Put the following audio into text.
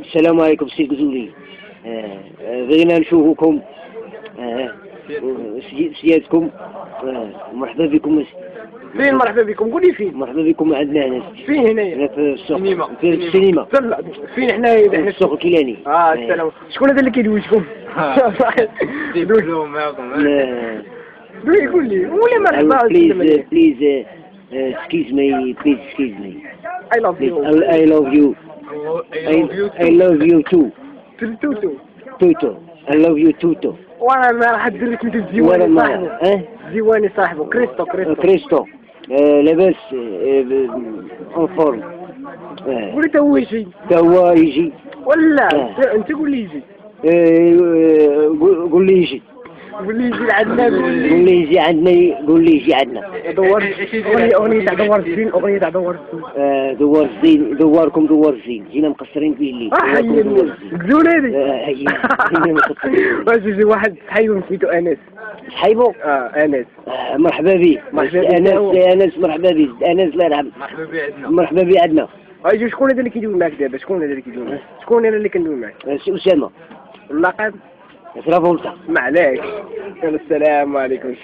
السلام عليكم سي الكزولي. بغينا نشوفوكم سيادتكم. مرحبا بكم. فين مرحبا بكم؟ قولي فين. مرحبا بكم عندنا هنا. فين هنايا؟ في السوق. في السينما. فين حنايا؟ في السوق الكيلاني. السلام. شكون هذا اللي كيدوشكم؟ قول لي ولا مرحبا. بليز excuse me, please excuse me. I love you. I love you. I love you too. توتو. I love you توتو. وانا ما راح ادير لك الزيواني صاحبه. زيواني صاحبه كريستو. لاباس اون فورم. قولي تا هو يجي. تا هو يجي ولا انت قول لي يجي. قول لي يجي. قول لي يجي لعندنا. قول لي يجي عندنا. قول لي يجي عندنا. اغنية تاع دوار الزين. دوار الزين. دواركم دوار الزين. جينا مقصرين فيه الليل. قزول هذي. هي واش واحد صحيبو سميتو انس. صحيبو؟ انس. مرحبا بيه. انس مرحبا بيه. انس الله يرحم. مرحبا بيه عندنا. اجي شكون هذا اللي كيدوي معاك دابا؟ شكون انا اللي كندوي معاك؟ اسامه. اللقب؟ ترافولتا. معليش. السلام عليكم.